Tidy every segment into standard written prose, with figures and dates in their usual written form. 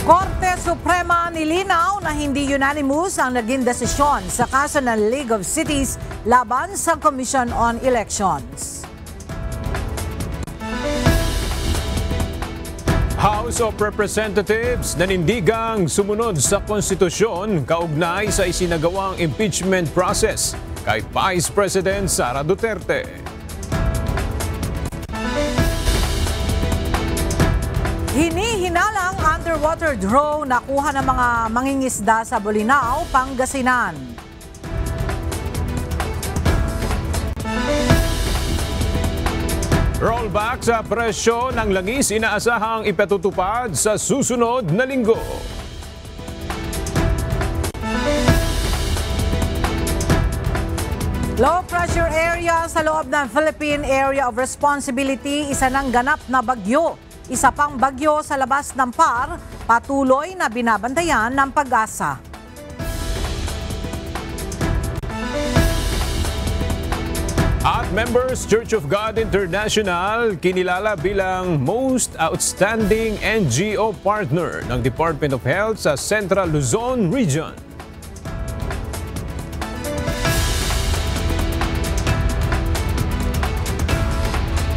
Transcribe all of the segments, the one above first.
Korte Suprema nilinaw na hindi unanimous ang naging desisyon sa kaso ng League of Cities laban sa Commission on Elections. House of Representatives nanindigang sumunod sa konstitusyon kaugnay sa isinagawang impeachment process kay Vice President Sara Duterte. Hinihinalang underwater drone nakuha ng mga mangingisda sa Bolinao, Pangasinan. Rollback sa presyo ng langis inaasahang ipatutupad sa susunod na linggo. Low pressure area sa loob ng Philippine Area of Responsibility, isa ng ganap na bagyo. Isa pang bagyo sa labas ng PAR, patuloy na binabantayan ng Pag-asa. At Members Church of God International, kinilala bilang Most Outstanding NGO Partner ng Department of Health sa Central Luzon Region.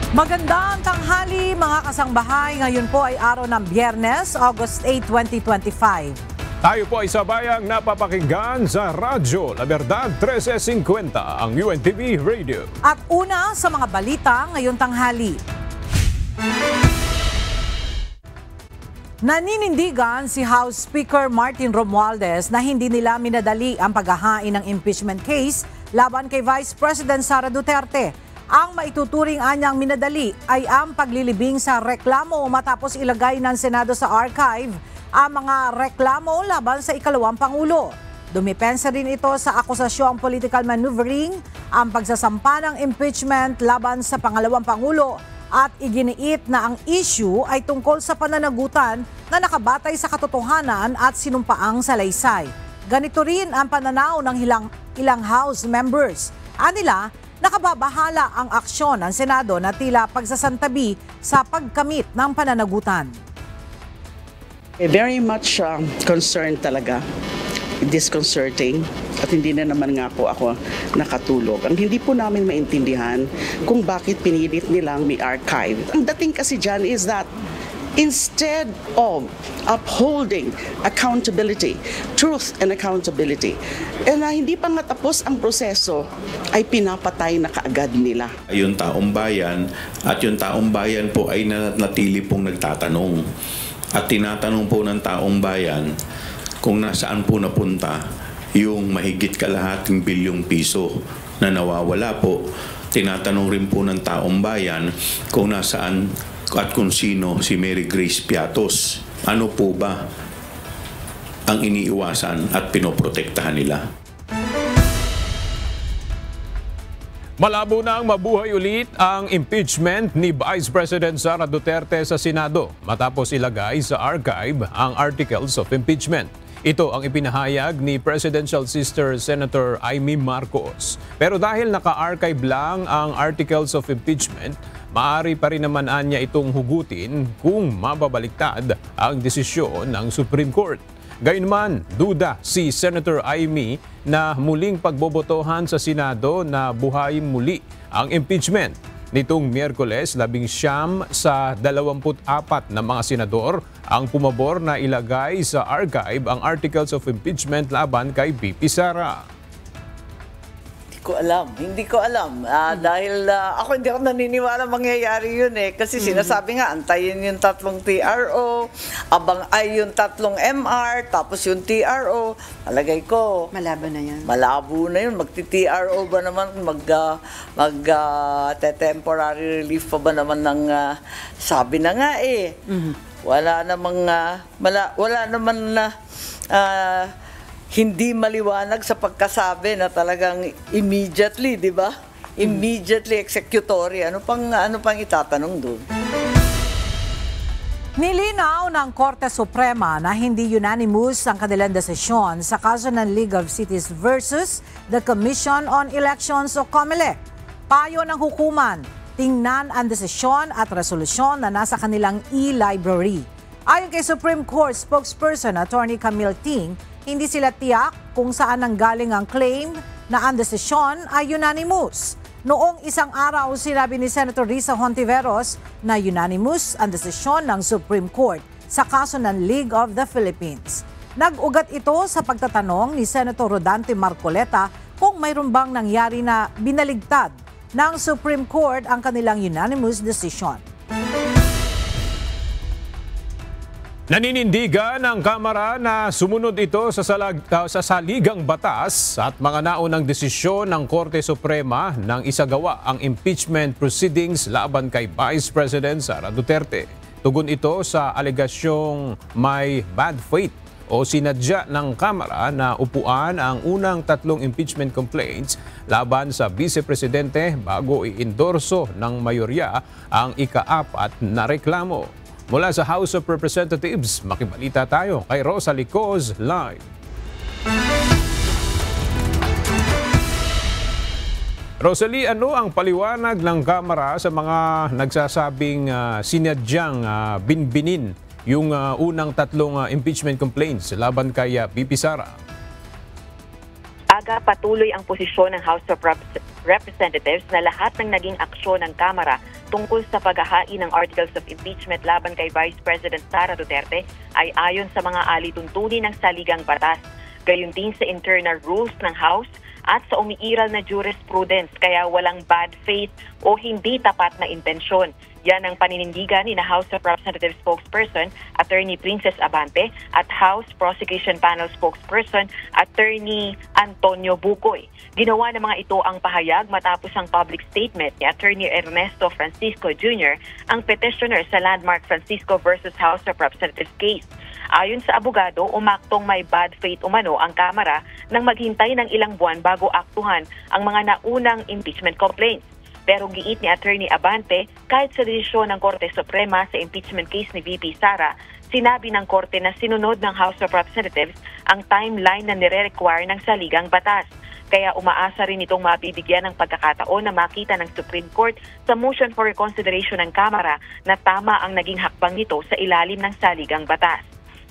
Magandang tanghali mga kasangbahay. Ngayon po ay araw ng Biyernes, August 8, 2025. Tayo po ay sabayang napapakinggan sa Radyo La Verdad 1350, ang UNTV Radio. At una sa mga balita ngayong tanghali. Naninindigan si House Speaker Martin Romualdez na hindi nila minadali ang paghahain ng impeachment case laban kay Vice President Sara Duterte. Ang maituturing anyang minadali ay ang paglilibing sa reklamo matapos ilagay ng Senado sa archive ang mga reklamo laban sa ikalawang Pangulo. Dumipensa rin ito sa akusasyong political maneuvering, ang pagsasampa ng impeachment laban sa pangalawang Pangulo at iginiit na ang issue ay tungkol sa pananagutan na nakabatay sa katotohanan at sinumpaang salaysay. Ganito rin ang pananaw ng ilang House members. Anila, nakababahala ang aksyon ng Senado na tila pagsasantabi sa pagkamit ng pananagutan. Very much concerned talaga, disconcerting, at hindi na naman nga po ako nakatulog. Ang hindi po namin maintindihan kung bakit pinilit nilang may archive. Ang dating kasi dyan is that instead of upholding accountability, truth and accountability, na hindi pa nga tapos ang proseso, ay pinapatay na kaagad nila. Yung taong bayan at yung taong bayan po ay natili pong nagtatanong. At tinatanong po ng taong bayan kung nasaan po napunta yung mahigit kalahating bilyong piso na nawawala po. Tinatanong rin po ng taong bayan kung nasaan at kung sino si Mary Grace Piatos. Ano po ba ang iniiwasan at pinoprotektahan nila? Malabo nang mabuhay ulit ang impeachment ni Vice President Sara Duterte sa Senado matapos ilagay sa archive ang Articles of Impeachment. Ito ang ipinahayag ni Presidential Sister Senator Amy Marcos. Pero dahil naka-archive lang ang Articles of Impeachment, maaari pa rin naman niya itong hugutin kung mababaliktad ang desisyon ng Supreme Court. Gayunman, duda si Senator Amy na muling pagbobotohan sa Senado na buhayin muli ang impeachment. Nitong Miyerkules, 19 sa 24 na mga senador ang pumabor na ilagay sa archive ang Articles of Impeachment laban kay VP Sara. Hindi ko alam. Dahil ako hindi ako naniniwala mangyayari yun eh. Kasi sinasabi nga, antayin yung 3 TRO, yung 3 MR, tapos yung TRO. Palagay ko, malabo na yan. Malabo na yun. Magti-TRO ba naman? Temporary relief pa ba naman ng sabi na nga eh. Wala namang hindi maliwanag sa pagkasabi na talagang immediately, di ba? Immediately executory. Ano pang itatanong doon? Nilinaw ng Korte Suprema na hindi unanimous ang kanilang desisyon sa kaso ng League of Cities versus the Commission on Elections o COMELEC. Payo ng hukuman, tingnan ang desisyon at resolusyon na nasa kanilang e-library. Ayon kay Supreme Court spokesperson Attorney Camille Ting, hindi sila tiyak kung saan nanggaling ang claim na ang desisyon ay unanimous. Noong isang araw, sinabi ni Senator Risa Hontiveros na unanimous ang desisyon ng Supreme Court sa kaso ng League of the Philippines. Nag-ugat ito sa pagtatanong ni Senator Rodante Marcoleta kung mayroon bang nangyari na binaligtad ng Supreme Court ang kanilang unanimous decision. Naninindigan ng Kamara na sumunod ito sa saligang batas at mga naunang desisyon ng Korte Suprema nang isagawa ang impeachment proceedings laban kay Vice President Sara Duterte. Tugon ito sa alegasyong may bad faith o sinadya ng Kamara na upuan ang unang 3 impeachment complaints laban sa Vice Presidente bago i-endorso ng mayorya ang ika-4 na reklamo. Mula sa House of Representatives, makibalita tayo kay Rosa Licoz live. Rosalie, ano ang paliwanag ng Kamara sa mga nagsasabing sinadyang binbinin yung unang 3 impeachment complaints laban kay VP Sara? Aga, patuloy ang posisyon ng House of Representatives na lahat ng naging aksyon ng Kamara tungkol sa paghahain ng articles of impeachment laban kay Vice President Sara Duterte ay ayon sa mga alituntunin ng saligang batas, gayon din sa internal rules ng House at sa umiiral na jurisprudence, kaya walang bad faith o hindi tapat na intensyon. Yan ang paninindigan ni House of Representatives spokesperson Attorney Princess Abante at House Prosecution Panel spokesperson Attorney Antonio Bucoy. Ginawa ng mga ito ang pahayag matapos ang public statement ni Attorney Ernesto Francisco Jr., ang petitioner sa landmark Francisco versus House of Representatives case. Ayon sa abogado, umaktong may bad faith umano ang Kamara nang maghintay ng ilang buwan bago aktuhan ang mga naunang impeachment complaints. Pero giit ni Attorney Abante, kahit sa desisyon ng Korte Suprema sa impeachment case ni VP Sara, sinabi ng Korte na sinunod ng House of Representatives ang timeline na nire-require ng saligang batas. Kaya umaasa rin itong mabibigyan ng pagkakataon na makita ng Supreme Court sa motion for reconsideration ng Kamara na tama ang naging hakbang nito sa ilalim ng saligang batas.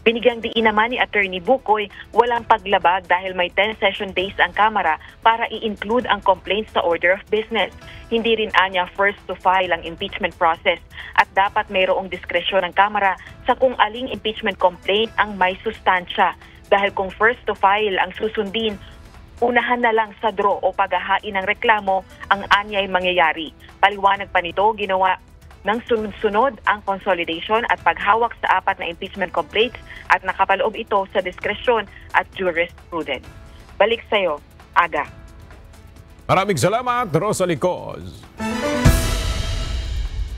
Binigyang diin naman ni Attorney Bucoy, walang paglabag dahil may 10 session days ang Kamara para i-include ang complaints sa order of business. Hindi rin anya first to file ang impeachment process at dapat mayroong diskresyon ng Kamara sa kung aling impeachment complaint ang may sustansya. Dahil kung first to file ang susundin, unahan na lang sa draw o paghahain ng reklamo ang anyay mangyayari. Paliwanag pa nito, ginawa ng sunod-sunod ang consolidation at paghawak sa 4 na impeachment complaints at nakapaloob ito sa diskresyon at jurisprudence. Balik sa iyo, Aga. Maraming salamat, Rosa Licoz.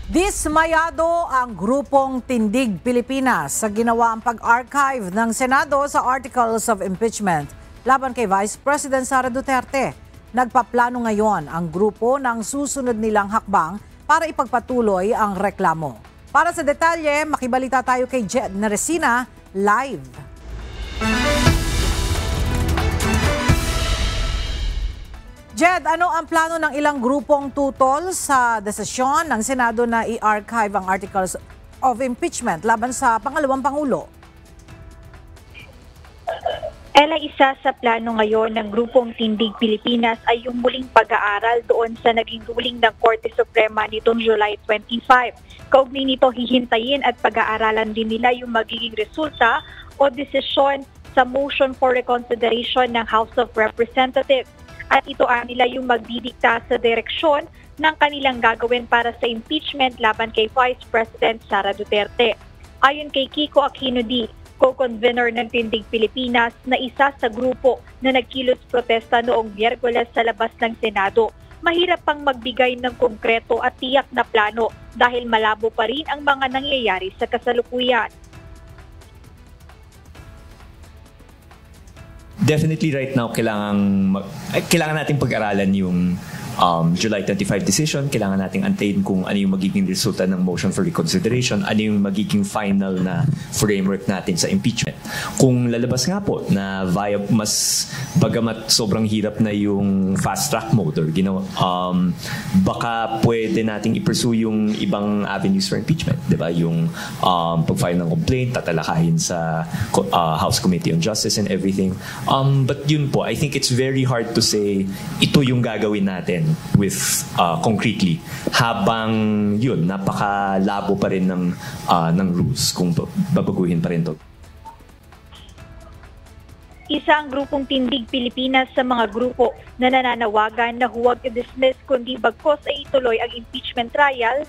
Dismayado ang grupong Tindig Pilipinas sa ginawaang pag-archive ng Senado sa Articles of Impeachment laban kay Vice President Sara Duterte. Nagpaplano ngayon ang grupo ng susunod nilang hakbang para ipagpatuloy ang reklamo. Para sa detalye, makibalita tayo kay Jed Neresina live. Jed, ano ang plano ng ilang grupong tutol sa desisyon ng Senado na i-archive ang Articles of Impeachment laban sa pangalawang Pangulo? Ella, isa sa plano ngayon ng Grupong Tindig Pilipinas ay yung muling pag-aaral doon sa naging ruling ng Korte Suprema nitong July 25. Kaugnay nito, hihintayin at pag-aaralan din nila yung magiging resulta o desisyon sa motion for reconsideration ng House of Representatives. At ito nila yung magdidikta sa direksyon ng kanilang gagawin para sa impeachment laban kay Vice President Sara Duterte. Ayon kay Kiko Aquino D., co-convener ng Tindig Pilipinas na isa sa grupo na nagkilos protesta noong Miyerkules sa labas ng Senado, mahirap pang magbigay ng konkreto at tiyak na plano dahil malabo pa rin ang mga nangyayari sa kasalukuyan. Definitely right now kailangan nating pag-aralan yung July 25 decision, kailangan nating antayin kung ano yung magiging resulta ng motion for reconsideration, ano yung magiging final na framework natin sa impeachment. Kung lalabas nga po na via mas bagamat sobrang hirap na yung fast track mode or baka pwede nating i-pursue yung ibang avenues for impeachment, 'di ba? Yung pag-file ng complaint, tatalakayin sa House Committee on Justice and everything. But yun po, I think it's very hard to say ito yung gagawin natin with concretely habang yun napakalabo pa rin ng rules kung babaguhin pa rin to. Isa ang grupong Tindig Pilipinas sa mga grupo na nananawagan na huwag i-dismiss kundi bagkos ay ituloy ang impeachment trial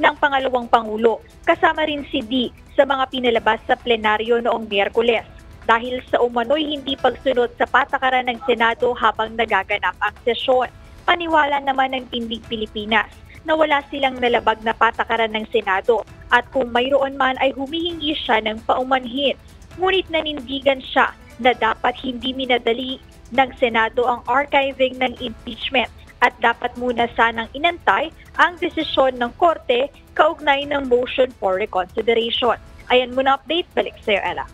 ng pangalawang Pangulo. Kasama rin si D sa mga pinalabas sa plenaryo noong Miyerkules dahil sa umano'y hindi pagsunod sa patakaran ng Senado habang nagaganap ang sesyon. Paniwala naman ng Tindig Pilipinas na wala silang nalabag na patakaran ng Senado at kung mayroon man ay humihingi siya ng paumanhin. Ngunit nanindigan siya na dapat hindi minadali ng Senado ang archiving ng impeachment at dapat muna sanang inantay ang desisyon ng Korte kaugnay ng motion for reconsideration. Ayan muna update, balik sa'yo, Ella.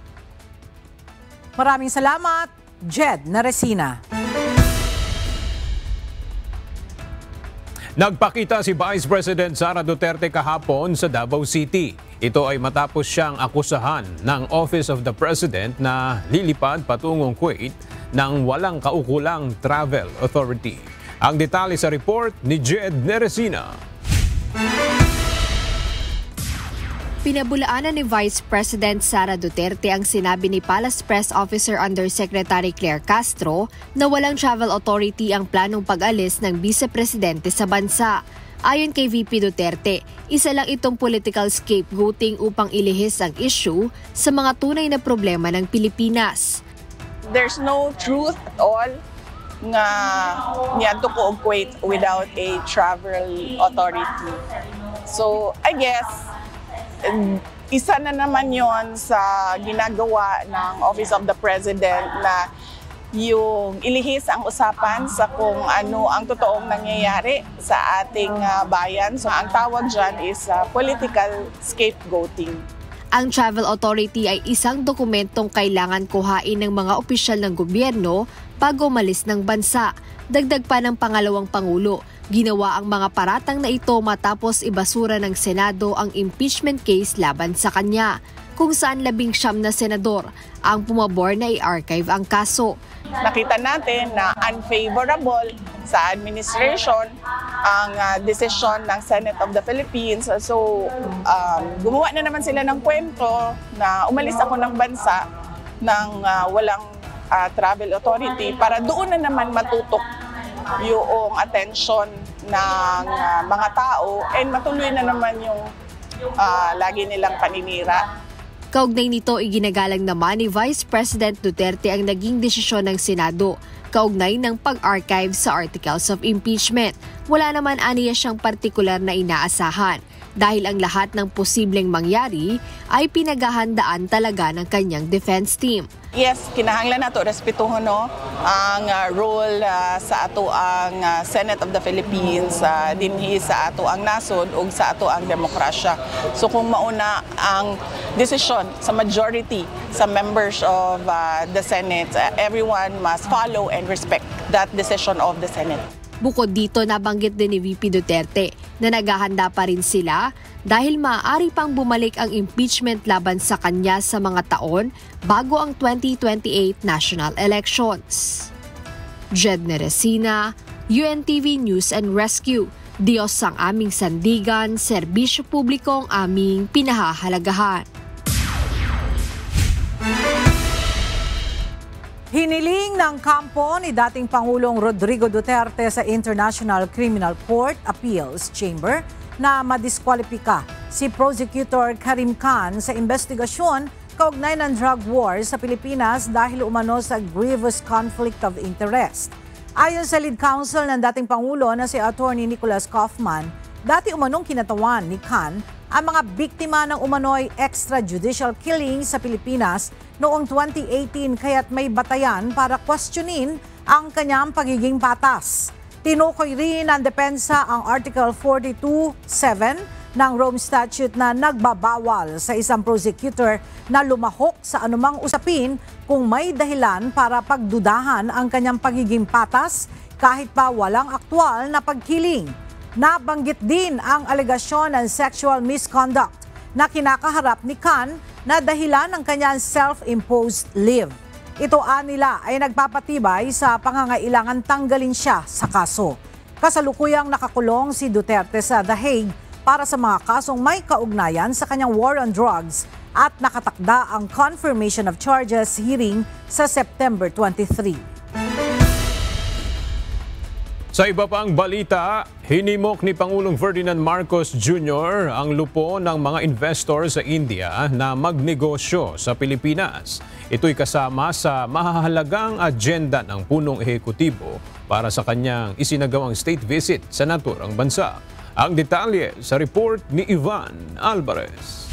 Maraming salamat, Jed Naresina. Nagpakita si Vice President Sara Duterte kahapon sa Davao City. Ito ay matapos siyang akusahan ng Office of the President na lilipad patungong Kuwait ng walang kaukulang travel authority. Ang detalye sa report ni Jed Neresina. Pinabulaanan ni Vice President Sara Duterte ang sinabi ni Palace Press Officer Undersecretary Claire Castro na walang travel authority ang planong pag-alis ng Vice-Presidente sa bansa. Ayon kay VP Duterte, isa lang itong political scapegoating upang ilihis ang issue sa mga tunay na problema ng Pilipinas. There's no truth at all nga niadto ko og Kuwait without a travel authority. So, I guess isa na naman yon sa ginagawa ng Office of the President na yung ilihis ang usapan sa kung ano ang totoong nangyayari sa ating bayan. So ang tawag dyan is political scapegoating. Ang Travel Authority ay isang dokumentong kailangan kuhain ng mga opisyal ng gobyerno bago umalis ng bansa. Dagdag pa ng pangalawang Pangulo, ginawa ang mga paratang na ito matapos ibasura ng Senado ang impeachment case laban sa kanya, kung saan 19 na senador ang pumabor na i-archive ang kaso. Nakita natin na unfavorable sa administration ang desisyon ng Senate of the Philippines. So, gumawa na naman sila ng kwento na umalis ako ng bansa ng walang travel authority para doon na naman matutok yung attention ng mga tao and matuloy na naman yung lagi nilang paninira. Kaugnay nito, iginagalang naman ni Vice President Duterte ang naging desisyon ng Senado kaugnay ng pag-archive sa Articles of Impeachment. Wala naman aniya siyang partikular na inaasahan dahil ang lahat ng posibleng mangyari ay pinaghahandaan talaga ng kanyang defense team. Yes, kinahanglan nato respetuhon ang role sa ato ang Senate of the Philippines, dinhi sa ato ang nasod ug sa ato ang demokrasya. So kung mauna ang desisyon sa majority sa members of the Senate, everyone must follow and respect that decision of the Senate. Bukod dito, nabanggit din ni VP Duterte na naghahanda pa rin sila dahil maaari pang bumalik ang impeachment laban sa kanya sa mga taon bago ang 2028 national elections. Jed Neresina, UNTV News and Rescue. Diyos ang aming sandigan, serbisyo publiko ang aming pinahahalagahan. Hiniling ng kampo ni dating Pangulong Rodrigo Duterte sa International Criminal Court Appeals Chamber na madiskwalipika si Prosecutor Karim Khan sa investigasyon kaugnay ng drug war sa Pilipinas dahil umano sa grievous conflict of interest. Ayon sa lead counsel ng dating Pangulo na si Attorney Nicholas Kaufman, dati umanong kinatawan ni Khan ang mga biktima ng umano'y extrajudicial killing sa Pilipinas noong 2018 kaya't may batayan para questionin ang kanyang pagiging patas. Tinukoy rin ng depensa ang Article 42.7 ng Rome Statute na nagbabawal sa isang prosecutor na lumahok sa anumang usapin kung may dahilan para pagdudahan ang kanyang pagiging patas kahit pa walang aktwal na pagkiling. Nabanggit din ang alegasyon ng sexual misconduct na kinakaharap ni Khan na dahilan ng kanyang self-imposed leave. Ito nila ay nagpapatibay sa pangangailangan tanggalin siya sa kaso. Kasalukuyang nakakulong si Duterte sa The Hague para sa mga kasong may kaugnayan sa kanyang war on drugs at nakatakda ang confirmation of charges hearing sa September 23. Sa iba pang balita, hinimok ni Pangulong Ferdinand Marcos Jr. ang lupo ng mga investor sa India na magnegosyo sa Pilipinas. Ito'y kasama sa mahahalagang agenda ng punong ehekutibo para sa kanyang isinagawang state visit sa naturang bansa. Ang detalye sa report ni Ivan Alvarez.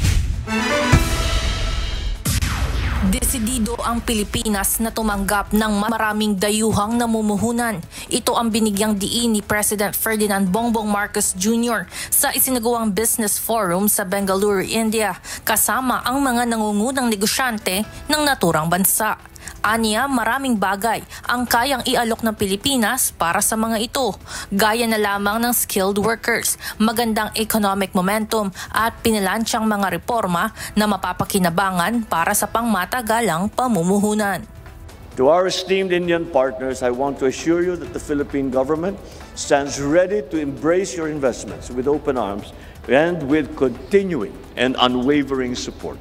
Desidido ang Pilipinas na tumanggap ng maraming dayuhang namumuhunan. Ito ang binigyang diin ni President Ferdinand Bongbong Marcos Jr. sa isinagawang business forum sa Bengaluru, India, kasama ang mga nangungunang negosyante ng naturang bansa. Aniya, maraming bagay ang kayang ialok ng Pilipinas para sa mga ito, gaya na lamang ng skilled workers, magandang economic momentum at pinilansyang mga reforma na mapapakinabangan para sa pangmatagalang pamumuhunan. To our esteemed Indian partners, I want to assure you that the Philippine government stands ready to embrace your investments with open arms and with continuing and unwavering support.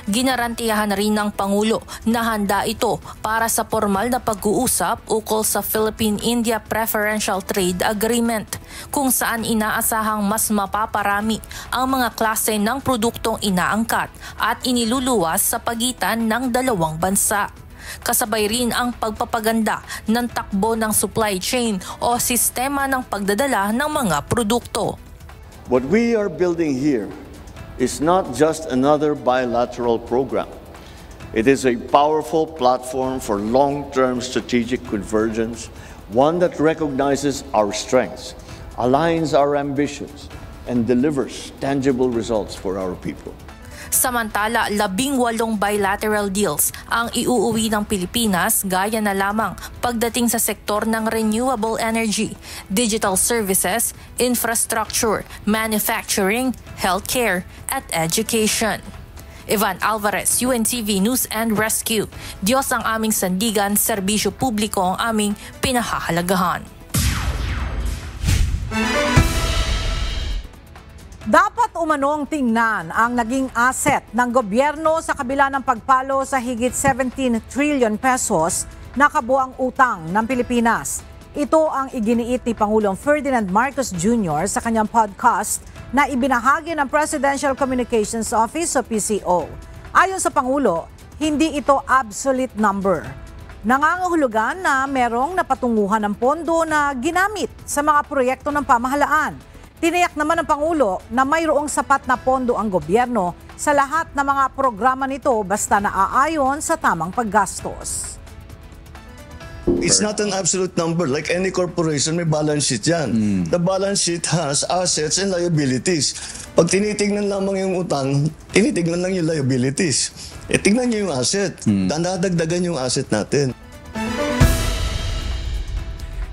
Ginarantiyahan rin ng Pangulo na handa ito para sa formal na pag-uusap ukol sa Philippine-India Preferential Trade Agreement, kung saan inaasahang mas mapaparami ang mga klase ng produktong inaangkat at iniluluwas sa pagitan ng dalawang bansa. Kasabay rin ang pagpapaganda ng takbo ng supply chain o sistema ng pagdadala ng mga produkto. What we are building here is not just another bilateral program. It is a powerful platform for long-term strategic convergence, one that recognizes our strengths, aligns our ambitions, and delivers tangible results for our people. Samantala, 18 bilateral deals ang iuuwi ng Pilipinas gaya na lamang pagdating sa sektor ng renewable energy, digital services, infrastructure, manufacturing, healthcare, at education. Ivan Alvarez, UNTV News and Rescue. Diyos ang aming sandigan, serbisyo publiko ang aming pinahahalagahan. Dapat umanong tingnan ang naging asset ng gobyerno sa kabila ng pagpalo sa higit 17 trillion pesos na kabuang utang ng Pilipinas. Ito ang iginiit ni Pangulong Ferdinand Marcos Jr. sa kanyang podcast na ibinahagi ng Presidential Communications Office o PCO. Ayon sa Pangulo, hindi ito absolute number. Nangangahulugan na merong napatunguhan ng pondo na ginamit sa mga proyekto ng pamahalaan. Tiniyak naman ng Pangulo na mayroong sapat na pondo ang gobyerno sa lahat ng mga programa nito basta naaayon sa tamang paggastos. It's not an absolute number. Like any corporation, may balance sheet yan. The balance sheet has assets and liabilities. Pag tinitignan lamang yung utang, tinitignan lang yung liabilities. Tignan nyo yung asset. Dadagdagan yung asset natin.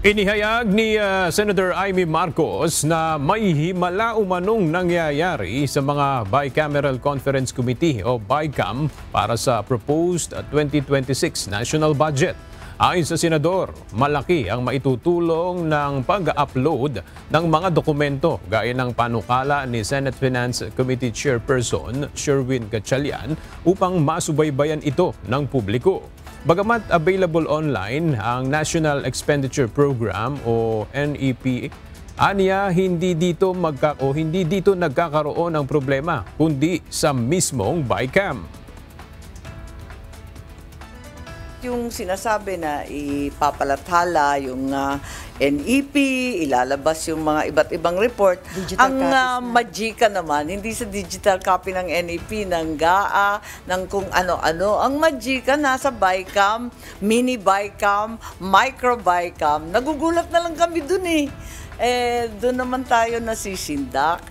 Inihayag ni Senator Amy Marcos na may himala umanong nangyayari sa mga Bicameral Conference Committee o BICAM para sa proposed 2026 national budget. Ayon sa Senador, malaki ang maitutulong ng pag-upload ng mga dokumento gaya ng panukala ni Senate Finance Committee Chairperson Sherwin Gatchalian upang masubaybayan ito ng publiko. Bagamat available online ang National Expenditure Program o NEP, aniya hindi dito nagkakaroon ng problema kundi sa mismong BICAM. yung sinasabi na ipapalathala yung NEP, ilalabas yung mga iba't ibang report. Digital Ang magika naman, hindi sa digital copy ng NEP, ng GAA, ng kung ano-ano. Ang magika nasa BICAM, mini BICAM, micro BICAM. Nagugulat na lang kami dun eh. Doon naman tayo nasisindak.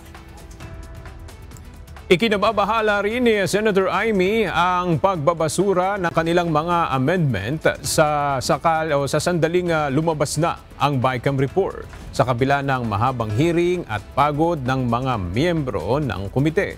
Ikinababahala rin ni Senator Amy ang pagbabasura ng kanilang mga amendment sa sandaling lumabas na ang BICAM report sa kabila ng mahabang hearing at pagod ng mga miyembro ng komite.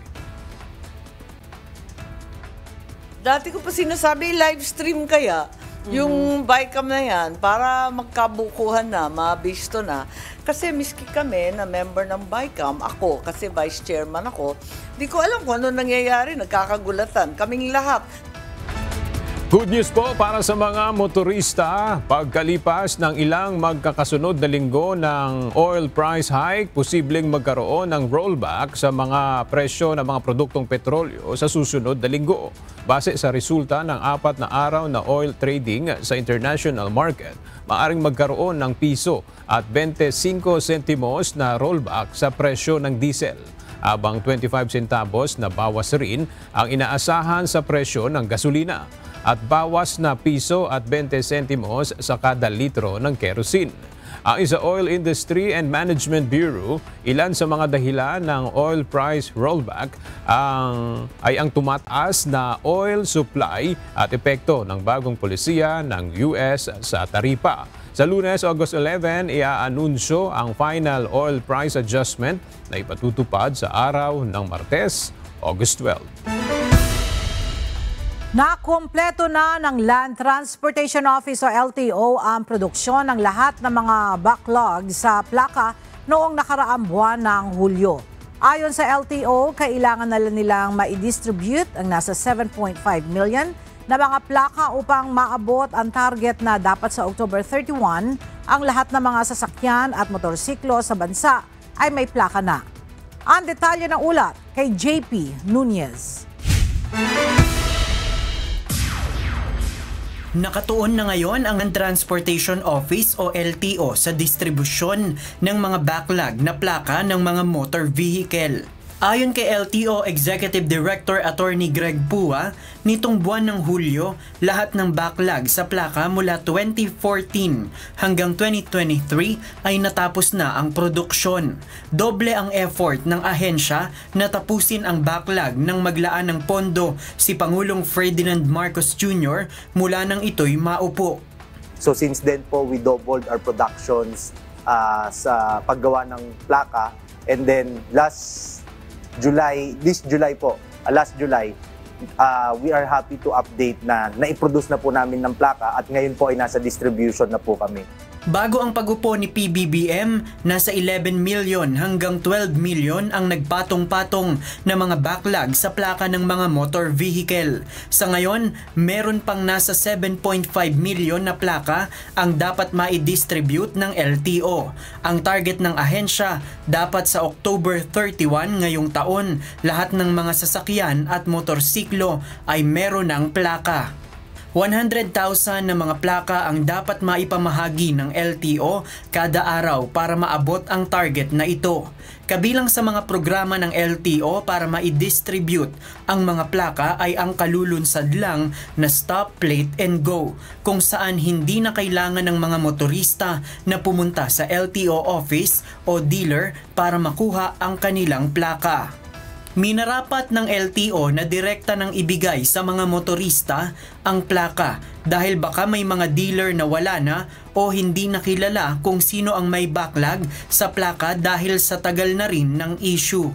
Dati ko pa sinasabi, live stream kaya yung BICAM na yan para magkabukuhan na, mabisto na. Kasi miski kami na member ng BICAM, ako kasi vice chairman ako, di ko alam kung ano nangyayari, nagkakagulatan. Kaming lahat. Good news po para sa mga motorista. Pagkalipas ng ilang magkakasunod na linggo ng oil price hike, posibleng magkaroon ng rollback sa mga presyo ng mga produktong petrolyo sa susunod na linggo. Base sa resulta ng 4 na araw na oil trading sa international market, maaring magkaroon ng piso at 25 sentimos na rollback sa presyo ng diesel. Habang 25 centavos na bawas rin ang inaasahan sa presyo ng gasolina at bawas na piso at 20 sentimos sa kada litro ng kerosene. Ang sa Oil Industry and Management Bureau, ilan sa mga dahilan ng oil price rollback ay ang tumataas na oil supply at epekto ng bagong polisiya ng US sa taripa. Sa Lunes, August 11, iaanunsyo ang final oil price adjustment na ipatutupad sa araw ng Martes, August 12. Nakumpleto na ng Land Transportation Office o LTO ang produksyon ng lahat ng mga backlog sa plaka noong nakaraang buwan ng Hulyo. Ayon sa LTO, kailangan na nilang ma-distribute ang nasa 7.5 million na mga plaka upang maabot ang target na dapat sa October 31, ang lahat ng mga sasakyan at motorsiklo sa bansa ay may plaka na. Ang detalye ng ulat kay JP Nunez. Nakatuon na ngayon ang Transportation Office o LTO sa distribusyon ng mga backlog na plaka ng mga motor vehicle. Ayon kay LTO Executive Director Attorney Greg Pua, nitong buwan ng Hulyo, lahat ng backlog sa plaka mula 2014 hanggang 2023 ay natapos na ang produksyon. Doble ang effort ng ahensya na tapusin ang backlog ng maglaan ng pondo si Pangulong Ferdinand Marcos Jr. mula nang ito'y maupo. So since then po, we doubled our productions sa paggawa ng plaka, and then last July, we are happy to update na naiproduce na po namin ng plaka at ngayon po ay nasa distribution na po kami. Bago ang pag-upo ni PBBM, nasa 11 million hanggang 12 million ang nagpatong-patong na mga backlog sa plaka ng mga motor vehicle. Sa ngayon, meron pang nasa 7.5 million na plaka ang dapat ma-distribute ng LTO. Ang target ng ahensya, dapat sa October 31 ngayong taon, lahat ng mga sasakyan at motorsiklo ay meron ng plaka. 100,000 na mga plaka ang dapat maipamahagi ng LTO kada araw para maabot ang target na ito. Kabilang sa mga programa ng LTO para ma-distribute ang mga plaka ay ang kalulunsad lang na Stop Plate and Go, kung saan hindi na kailangan ng mga motorista na pumunta sa LTO office o dealer para makuha ang kanilang plaka. Minarapat ng LTO na direkta nang ibigay sa mga motorista ang plaka dahil baka may mga dealer na wala na o hindi nakilala kung sino ang may backlog sa plaka dahil sa tagal na rin ng issue.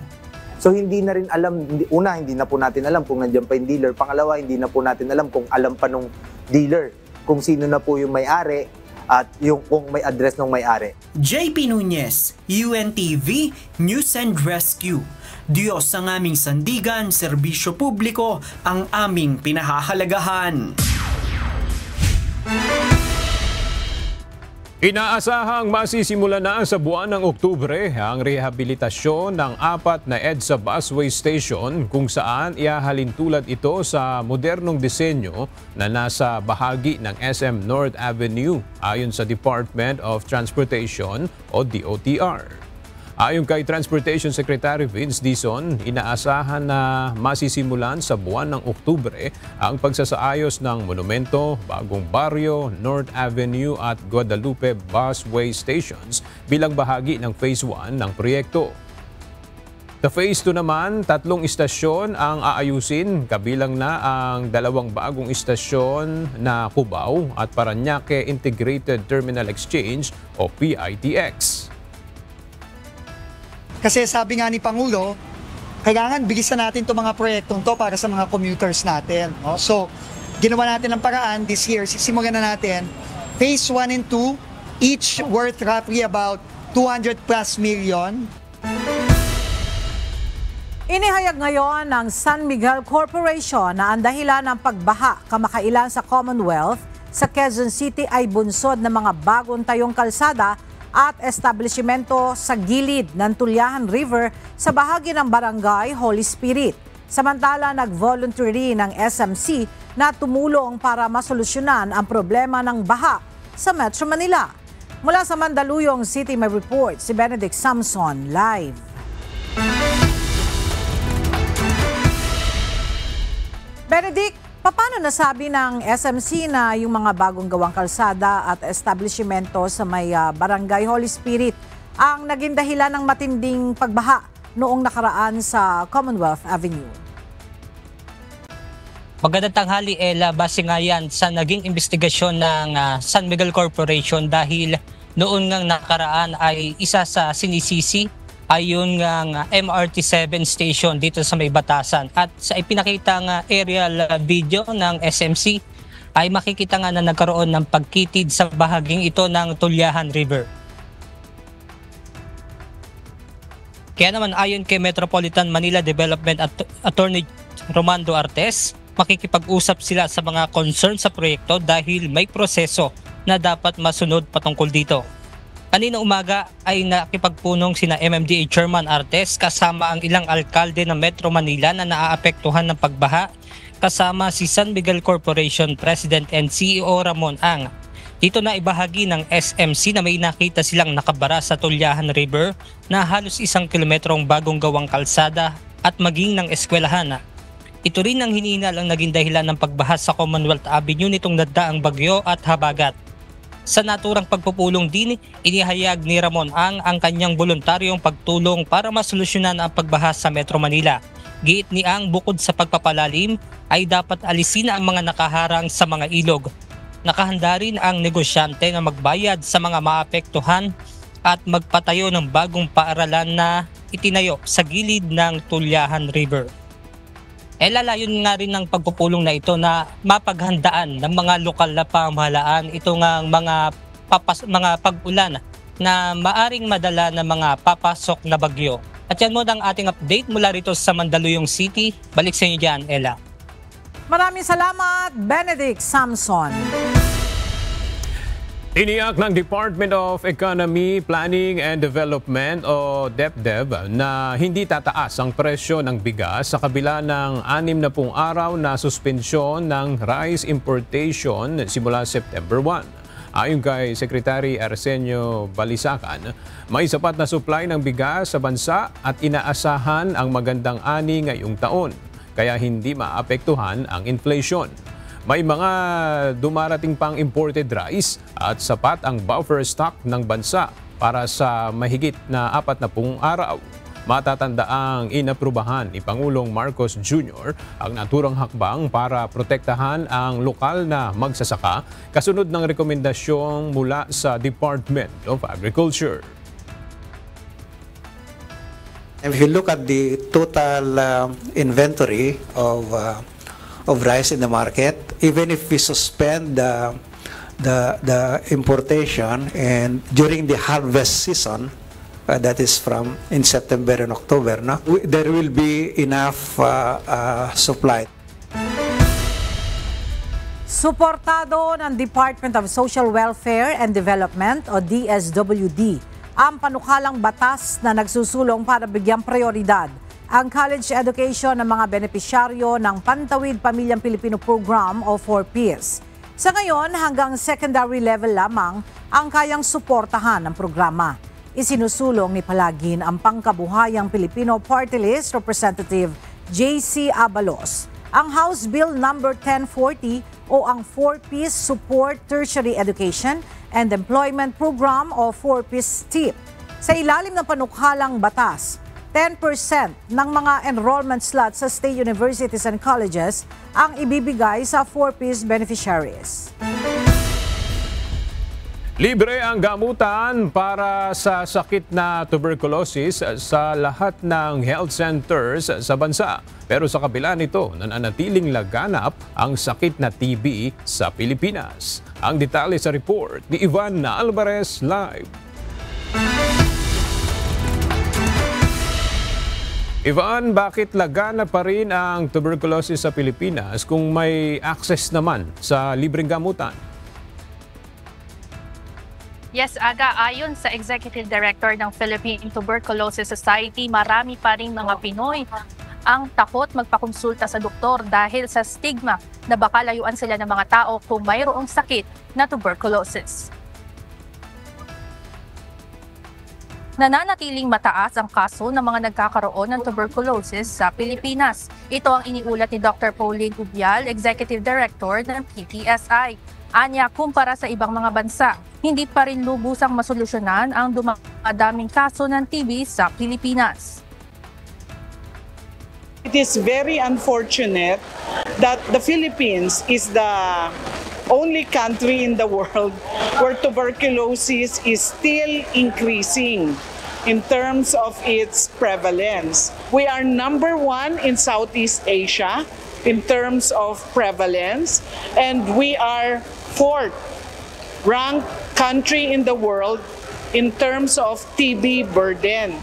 So hindi na rin alam, una hindi na po natin alam kung nandiyan pa yung dealer, pangalawa hindi na po natin alam kung alam pa nung dealer kung sino na po yung may-ari at yung kung may address ng may-ari. JP Nunez, UNTV, News and Rescue. Diyos ang aming sandigan, serbisyo publiko ang aming pinahahalagahan. 1 2 Inaasahang masisimula na sa buwan ng Oktubre ang rehabilitasyon ng 4 na EDSA busway station kung saan ihahalin tulad ito sa modernong disenyo na nasa bahagi ng SM North Avenue ayon sa Department of Transportation o DOTR. Ayon kay Transportation Secretary Vince Dizon, inaasahan na masisimulan sa buwan ng Oktubre ang pagsasaayos ng monumento, Bagong Baryo, North Avenue at Guadalupe busway stations bilang bahagi ng Phase 1 ng proyekto. Sa Phase 2 naman, 3 istasyon ang aayusin, kabilang na ang 2 bagong istasyon na Cubao at Parañaque Integrated Terminal Exchange o PITX. Kasi sabi nga ni Pangulo, kailangan bilisan natin itong mga proyektong to para sa mga commuters natin. No? So, ginawa natin ang paraan this year. Sisimulan na natin. Phase 1 and 2, each worth roughly about 200 plus million. Inihayag ngayon ng San Miguel Corporation na ang dahilan ng pagbaha kamakailan sa Commonwealth sa Quezon City ay bunsod ng mga bagong tayong kalsada at establishmento sa gilid ng Tulyahan River sa bahagi ng Barangay Holy Spirit. Samantala, nag-voluntary ng SMC na tumulong para masolusyonan ang problema ng baha sa Metro Manila. Mula sa Mandaluyong City may report si Benedict Samson live. Benedict, paano nasabi ng SMC na yung mga bagong gawang kalsada at establishmento sa may Barangay Holy Spirit ang naging dahilan ng matinding pagbaha noong nakaraan sa Commonwealth Avenue? Magandang tanghali, Ella. Base nga yan sa naging investigasyon ng San Miguel Corporation dahil noon ngang nakaraan ay isa sa sinisisi ay yung MRT-7 station dito sa may Batasan. At sa ipinakitang aerial video ng SMC ay makikita nga na nagkaroon ng pagkitid sa bahaging ito ng Tulyahan River. Kaya naman ayon kay Metropolitan Manila Development Attorney Romando Artes, makikipag-usap sila sa mga concern sa proyekto dahil may proseso na dapat masunod patungkol dito. Kanina umaga ay nakipagpunong sina MMDA Chairman Artes kasama ang ilang alkalde ng Metro Manila na naaapektuhan ng pagbaha kasama si San Miguel Corporation President and CEO Ramon Ang. Dito na ibahagi ng SMC na may nakita silang nakabara sa Tulyahan River na halos 1 kilometrong bagong gawang kalsada at maging ng eskwelahan. Ito rin ang hininal ang naging dahilan ng pagbaha sa Commonwealth Avenue nitong nagdaang bagyo at habagat. Sa naturang pagpupulong din, inihayag ni Ramon ang kanyang voluntaryong pagtulong para masolusyonan ang pagbaha sa Metro Manila. Giit ni Ang, bukod sa pagpapalalim, ay dapat alisin ang mga nakaharang sa mga ilog. Nakahanda rin ang negosyante na magbayad sa mga maapektuhan at magpatayo ng bagong paaralan na itinayo sa gilid ng Tulyahan River. Lalayon nga rin ng pagpupulong na ito na mapaghandaan ng mga lokal na pamahalaan itong mga pag-ulan na maaring madala ng mga papasok na bagyo. At yan mo ang ating update mula rito sa Mandaluyong City. Balik sa inyo dyan, Ella. Maraming salamat, Benedict Samson. Iniyak ng Department of Economy, Planning and Development o DepDev na hindi tataas ang presyo ng bigas sa kabila ng 60 araw na suspensyon ng rice importation simula September 1. Ayon kay Secretary Arsenio Balisacan, may sapat na supply ng bigas sa bansa at inaasahan ang magandang ani ngayong taon, kaya hindi maapektuhan ang inflation. May mga dumarating pang imported rice at sapat ang buffer stock ng bansa para sa mahigit na 40 araw. Matatandaang inaprubahan ni Pangulong Marcos Jr. ang naturang hakbang para protektahan ang lokal na magsasaka kasunod ng rekomendasyong mula sa Department of Agriculture. If you look at the total inventory of rice in the market, even if we suspend the importation and during the harvest season, that is from in September and October, no, there will be enough supply. Suportado ng Department of Social Welfare and Development o DSWD ang panukalang batas na nagsusulong para bigyang prioridad ang college education ng mga benepisyaryo ng Pantawid Pamilyang Pilipino Program o 4Ps. Sa ngayon, hanggang secondary level lamang ang kayang suportahan ng programa. Isinusulong ni Palagin ang Pangkabuhayang Pilipino Party List Representative JC Abalos. Ang House Bill number 1040 o ang 4Ps Support Tertiary Education and Employment Program o 4Ps TIP. Sa ilalim ng panukalang batas, 10% ng mga enrollment slots sa state universities and colleges ang ibibigay sa 4Ps beneficiaries. Libre ang gamutan para sa sakit na tuberculosis sa lahat ng health centers sa bansa. Pero sa kabila nito, nananatiling laganap ang sakit na TB sa Pilipinas. Ang detalye sa report ni Ivan Alvarez live. Ivan, bakit laganap pa rin ang tuberculosis sa Pilipinas kung may access naman sa libreng gamutan? Yes, Aga, ayon sa Executive Director ng Philippine Tuberculosis Society, marami pa rin mga Pinoy ang takot magpakonsulta sa doktor dahil sa stigma na baka layuan sila ng mga tao kung mayroong sakit na tuberculosis. Nananatiling mataas ang kaso ng mga nagkakaroon ng tuberculosis sa Pilipinas. Ito ang iniulat ni Dr. Pauline Ubial, Executive Director ng PTSI. Anya, kumpara sa ibang mga bansa, hindi pa rin lubusang masolusyonan ang dumadaming kaso ng TB sa Pilipinas. It is very unfortunate that the Philippines is the only country in the world where tuberculosis is still increasing in terms of its prevalence. We are number 1 in Southeast Asia in terms of prevalence, and we are 4th ranked country in the world in terms of TB burden.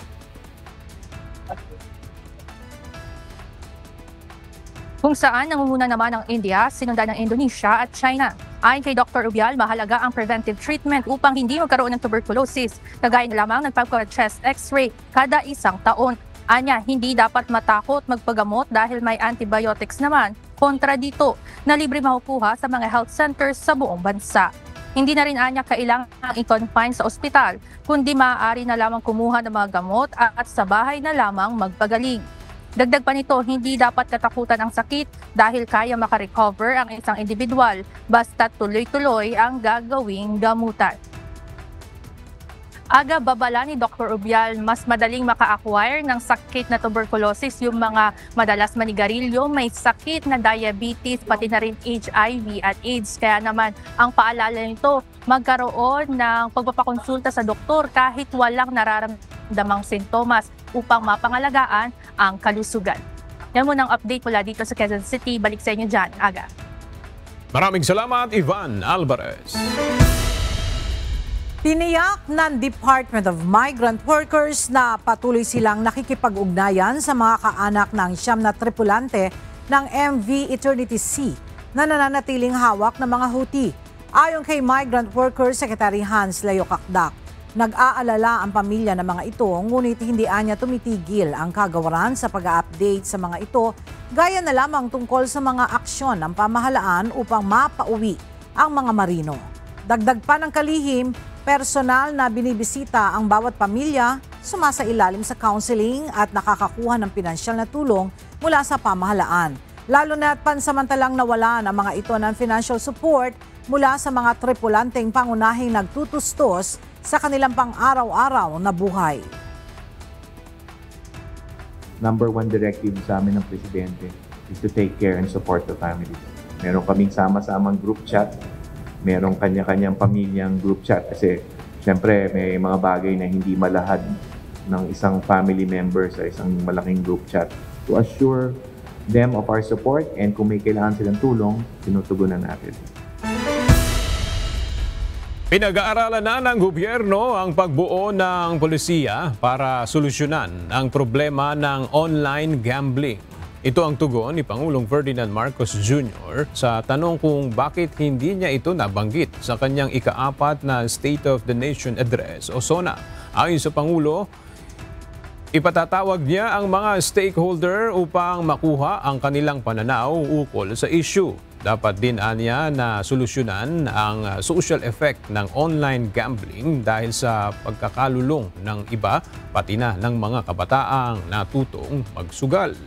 Kung saan nangunguna naman ang India, sinundan ng Indonesia at China. Ayon kay Dr. Ubial, mahalaga ang preventive treatment upang hindi magkaroon ng tuberculosis. Kagaya na lamang nagpapa-chest x-ray kada isang taon. Anya, hindi dapat matakot magpagamot dahil may antibiotics naman kontra dito na libre makukuha sa mga health centers sa buong bansa. Hindi na rin anya kailangang i-confine sa ospital, kundi maaari na lamang kumuha ng mga gamot at sa bahay na lamang magpagaling. Dagdag pa nito, hindi dapat katakutan ang sakit dahil kaya makarecover ang isang individual basta tuloy-tuloy ang gagawing gamutan. Aga, babala ni Dr. Ubial, mas madaling maka-acquire ng sakit na tuberculosis yung mga madalas manigarilyo, may sakit na diabetes, pati na rin HIV at AIDS. Kaya naman, ang paalala nito, magkaroon ng pagpapakonsulta sa doktor kahit walang nararamdamang sintomas upang mapangalagaan ang kalusugan. Yan muna ang update mula dito sa Quezon City. Balik sa inyo dyan, Aga. Maraming salamat, Ivan Alvarez. Tiniyak ng Department of Migrant Workers na patuloy silang nakikipag-ugnayan sa mga kaanak ng 9 na tripulante ng MV Eternity Sea na nananatiling hawak ng mga Houthi. Ayon kay Migrant Workers Secretary Hans Leo Kakdak, nag-aalala ang pamilya ng mga ito ngunit hindi anya tumitigil ang kagawaran sa pag-update sa mga ito gaya na lamang tungkol sa mga aksyon ng pamahalaan upang mapauwi ang mga marino. Dagdag pa ng kalihim, personal na binibisita ang bawat pamilya, sumasailalim sa counseling at nakakakuha ng pinansyal na tulong mula sa pamahalaan. Lalo na at pansamantalang nawala ng mga ito ng financial support mula sa mga tripulanteng pangunahing nagtutustos sa kanilang pang-araw-araw na buhay. Number 1 directive sa amin ng Presidente is to take care and support the family. Meron kaming sama-samang group chat. Merong kanya-kanyang pamilyang group chat kasi syempre may mga bagay na hindi malahad ng isang family member sa isang malaking group chat. To assure them of our support and kung may kailangan silang tulong, tinutugunan natin. Pinag-aaralan na ng gobyerno ang pagbuo ng polisiya para solusyonan ang problema ng online gambling. Ito ang tugon ni Pangulong Ferdinand Marcos Jr. sa tanong kung bakit hindi niya ito nabanggit sa kanyang ika-4 na State of the Nation Address o SONA. Ayon sa Pangulo, ipatatawag niya ang mga stakeholder upang makuha ang kanilang pananaw ukol sa issue. Dapat din aniya na solusyonan ang social effect ng online gambling dahil sa pagkakalulong ng iba pati na ng mga kabataang natutong magsugal.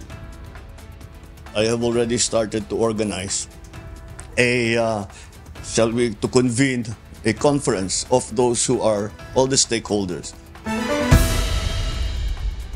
I have already started to organize to convene a conference of those who are all the stakeholders.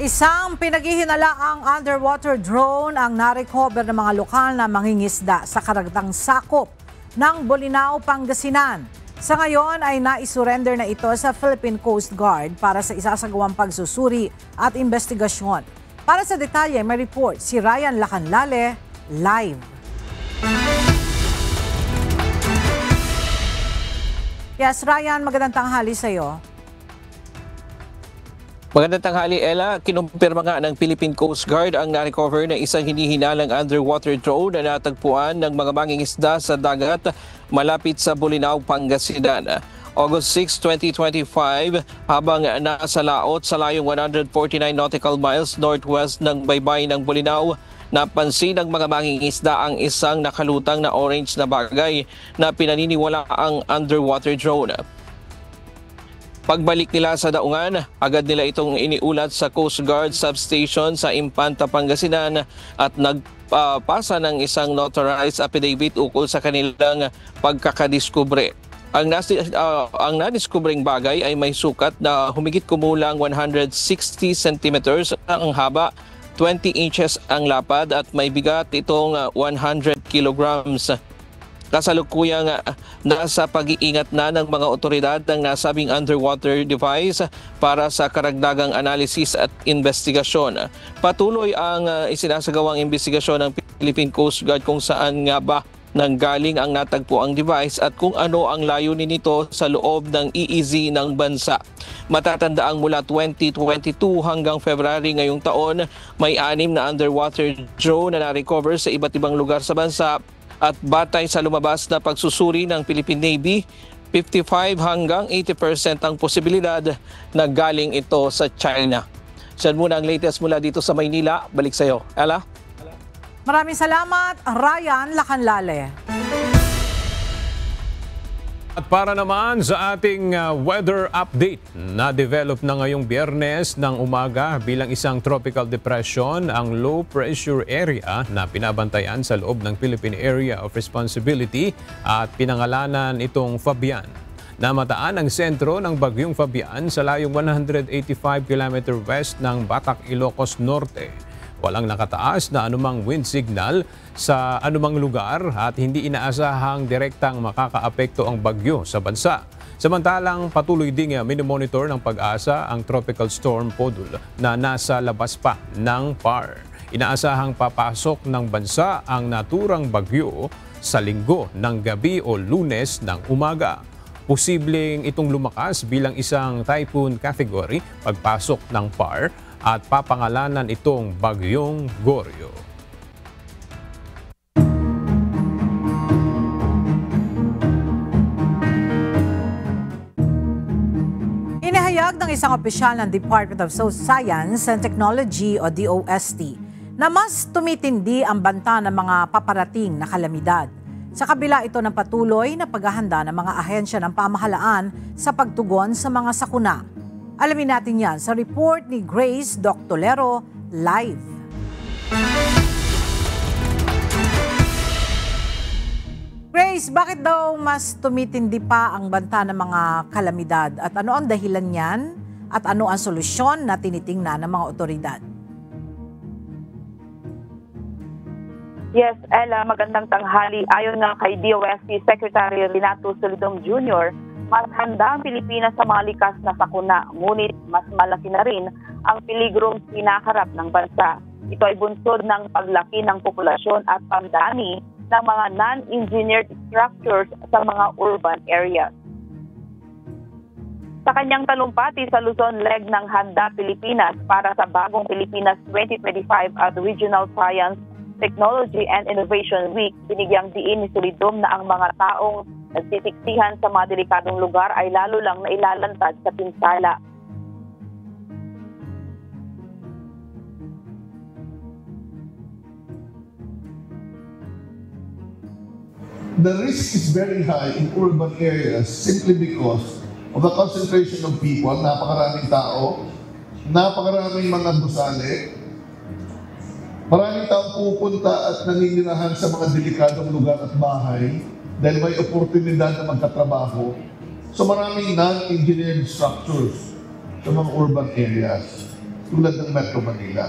Isang pinaghihinalaang underwater drone ang narecover ng mga lokal na mangingisda sa karagtang sakop ng Bolinao, Pangasinan. Sa ngayon ay naisurrender na ito sa Philippine Coast Guard para sa isasagawang pagsusuri at investigasyon. Para sa detalye, may report si Ryan Lacanlale, live. Yes, Ryan, magandang tanghali sa iyo. Magandang tanghali, Ella. Kinumpirma nga ng Philippine Coast Guard ang na-recover na isang hinihinalang underwater drone na natagpuan ng mga mangingisda sa dagat malapit sa Bolinao, Pangasinan. August 6, 2025, habang nasa laot sa layong 149 nautical miles northwest ng baybay ng Bolinao, napansin ng mga mangingisda ang isang nakalutang na orange na bagay na pinaniniwala ang underwater drone. Pagbalik nila sa daungan, agad nila itong iniulat sa Coast Guard substation sa Impanta, Pangasinan at nagpasa ng isang notarized affidavit ukol sa kanilang pagkakadiskubre. Ang nadiskubring bagay ay may sukat na humigit kumulang 160 centimeters ang haba, 20 inches ang lapad at may bigat itong 100 kilograms. Kasalukuyang nasa pag-iingat na ng mga otoridad ng nasabing underwater device para sa karagdagang analysis at investigasyon. Patuloy ang isinasagawang investigasyon ng Philippine Coast Guard kung saan nga ba nanggaling ang natagpuang device at kung ano ang layunin nito sa loob ng EEZ ng bansa. Matatandaang mula 2022 hanggang February ngayong taon, may 6 na underwater drone na na-recover sa iba't ibang lugar sa bansa at batay sa lumabas na pagsusuri ng Philippine Navy, 55 hanggang 80% ang posibilidad na galing ito sa China. Siyan muna ang latest mula dito sa Maynila. Balik sa iyo, Ella. Maraming salamat, Ryan Lacanlale. At para naman sa ating weather update, na-develop na ngayong Biyernes ng umaga bilang isang tropical depression ang low pressure area na pinabantayan sa loob ng Philippine Area of Responsibility at pinangalanan itong Fabian. Namataan ang sentro ng bagyong Fabian sa layong 185 km west ng Batac, Ilocos Norte. Walang nakataas na anumang wind signal sa anumang lugar at hindi inaasahang direktang makakaapekto ang bagyo sa bansa. Samantalang patuloy ding minomonitor ng Pag-asa ang Tropical Storm Podul na nasa labas pa ng PAR. Inaasahang papasok ng bansa ang naturang bagyo sa Linggo ng gabi o Lunes ng umaga. Posibleng itong lumakas bilang isang typhoon category pagpasok ng PAR at papangalanan itong Bagyong Goryo. Inihayag ng isang opisyal ng Department of Science and Technology o DOST na mas tumitindi ang banta ng mga paparating na kalamidad. Sa kabila ito ng patuloy na paghahanda ng mga ahensya ng pamahalaan sa pagtugon sa mga sakuna. Alamin natin yan sa report ni Grace Doctolero, live. Grace, bakit daw mas tumitindi pa ang banta ng mga kalamidad? At ano ang dahilan niyan? At ano ang solusyon na tinitingnan ng mga otoridad? Yes, Ella, magandang tanghali. Ayon nga kay DOST Secretary Renato Solidum Jr., mas handa ang Pilipinas sa mga likas na sakuna, ngunit mas malaki na rin ang peligrong kinaharap ng bansa. Ito ay bunsod ng paglaki ng populasyon at pagdami ng mga non-engineered structures sa mga urban areas. Sa kanyang talumpati sa Luzon leg ng Handa Pilipinas para sa Bagong Pilipinas 2025 at Regional Science Technology and Innovation Week, binigyang diin ni Solidum na ang mga taong nagsisiksihan sa mga delikadong lugar ay lalo lang nailalantad sa pinsala. The risk is very high in urban areas simply because of the concentration of people, napakaraming tao, napakaraming mga gusali, maraming taong pupunta at naninirahan sa mga delikadong lugar at bahay dahil may oportunidad na magkatrabaho. So maraming non-engineered structures sa mga urban areas tulad ng Metro Manila.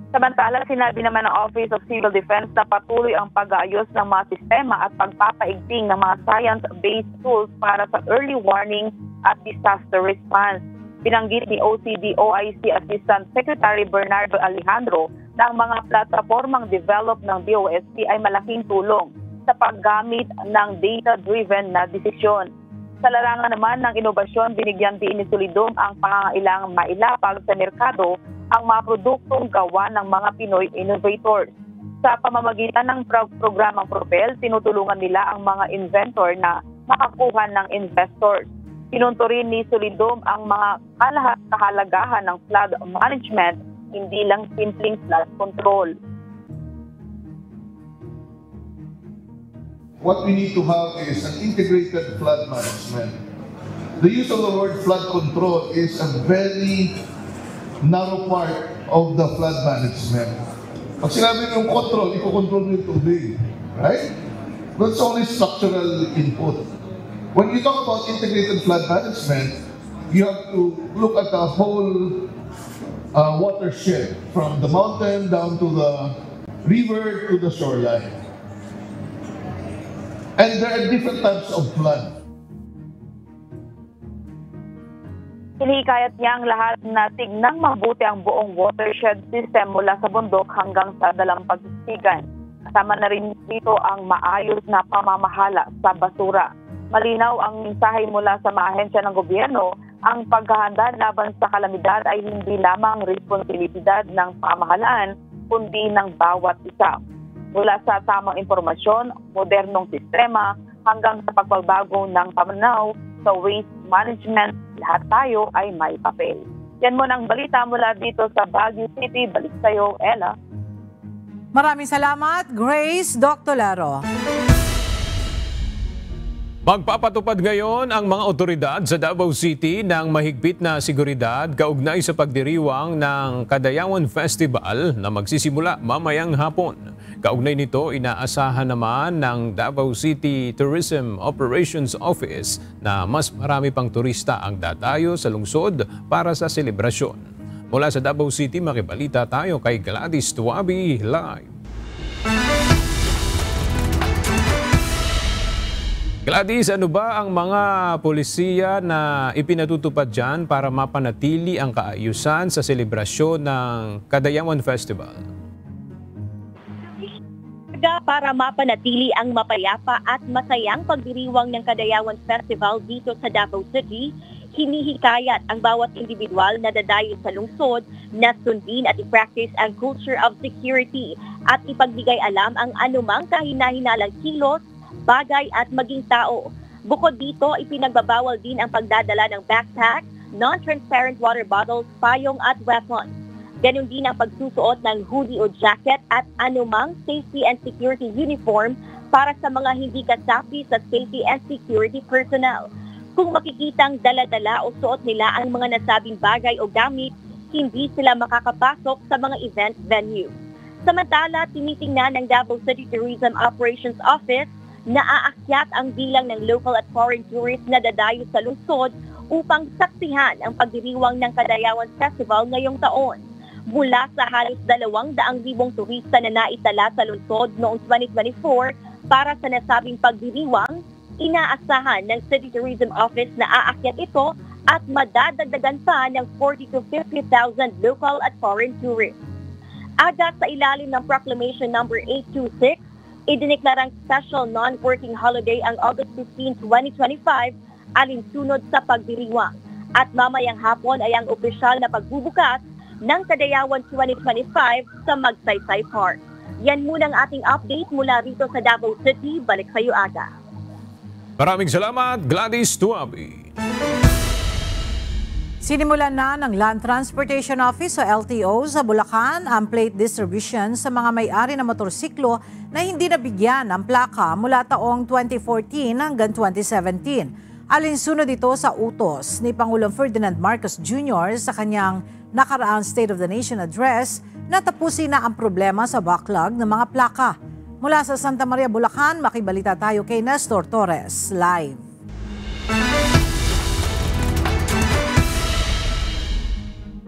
Samantala, sinabi naman ng Office of Civil Defense na patuloy ang pag-aayos ng mga sistema at pagpapaigting ng mga science-based tools para sa early warning at disaster response. Binanggit ni OCD-OIC Assistant Secretary Bernardo Alejandro na ang mga platapormang develop ng DOST ay malaking tulong sa paggamit ng data-driven na desisyon. Sa larangan naman ng inobasyon, binigyan din ni Solidum ang pangangailangang mailapag sa merkado ang mga produktong gawa ng mga Pinoy innovators. Sa pamamagitan ng programang Propel, tinutulungan nila ang mga inventor na makakuha ng investors. Pinunto rin ni Solidum ang mga kahalagahan ng flood management, hindi lang simpleng flood control. What we need to have is an integrated flood management. The use of the word flood control is a very narrow part of the flood management. Pag sinabi yung control, iko-control mo yung tubig. Right? That's only structural input. When you talk about integrated flood management, you have to look at the whole watershed, from the mountain down to the river to the shoreline. And there are different types of flood. Hinihikayat niya ang lahat na tignang mabuti ang buong watershed system mula sa bundok hanggang sa dalampasigan. Kasama na rin dito ang maayos na pamamahala sa basura. Malinaw ang mensahe mula sa mga ahensya ng gobyerno, ang paghahanda laban sa kalamidad ay hindi lamang responsibilidad ng pamahalaan, kundi ng bawat isa. Mula sa tamang impormasyon, modernong sistema, hanggang sa pagbabago ng pananaw sa waste management, lahat tayo ay may papel. Yan muna ang balita mula dito sa Baguio City. Balik sa'yo, Ella. Maraming salamat, Grace Doctolaro. Magpapatupad ngayon ang mga otoridad sa Davao City ng mahigpit na seguridad kaugnay sa pagdiriwang ng Kadayawan Festival na magsisimula mamayang hapon. Kaugnay nito, inaasahan naman ng Davao City Tourism Operations Office na mas marami pang turista ang dadayo sa lungsod para sa selebrasyon. Mula sa Davao City, makibalita tayo kay Gladys Tuabi live. Gladys, ano ba ang mga polisiya na ipinatutupad dyan para mapanatili ang kaayusan sa selebrasyon ng Kadayawan Festival? Para mapanatili ang mapayapa at masayang pagdiriwang ng Kadayawan Festival dito sa Davao City, hinihikayat ang bawat individual na dadayo sa lungsod na sundin at i-practice ang culture of security at ipagbigay alam ang anumang kahina-hinalang kilos, bagay at maging tao. Bukod dito, ipinagbabawal din ang pagdadala ng backpack, non-transparent water bottles, payong at weapons. Ganon din ang pagsusuot ng hoodie o jacket at anumang safety and security uniform para sa mga hindi kasapi sa safety and security personnel. Kung makikitang dala-dala o suot nila ang mga nasabing bagay o gamit, hindi sila makakapasok sa mga event venue. Samantala, tinitingnan ng Davao City Tourism Operations Office na aakyat ang bilang ng local at foreign tourists na dadayo sa lungsod upang saksihan ang pagdiriwang ng Kadayawan Festival ngayong taon. Mula sa halos 200,000 turista na naitala sa lungsod noong 2024 para sa nasabing pagdiriwang, inaasahan ng City Tourism Office na aakyat ito at madadagdagan pa ng 40,000 to 50,000 local at foreign tourists. Agad sa ilalim ng Proclamation No. 826, idineklarang special non-working holiday ang August 15, 2025 alinsunod sa pagdiriwang. At mamayang hapon ay ang opisyal na pagbubukas ng Kadayawan 2025 sa Magsaysay Park. Yan muna ang ating update mula rito sa Davao City. Balik sa iyo, Aga. Maraming salamat, Gladys Tuabi. Sinimulan na ng Land Transportation Office o LTO sa Bulacan ang plate distribution sa mga may-ari ng motorsiklo na hindi nabigyan ng plaka mula taong 2014 hanggang 2017. Alinsunod ito sa utos ni Pangulong Ferdinand Marcos Jr. sa kanyang nakaraang State of the Nation address na tapusin na ang problema sa backlog ng mga plaka. Mula sa Santa Maria, Bulacan, makibalita tayo kay Nestor Torres live.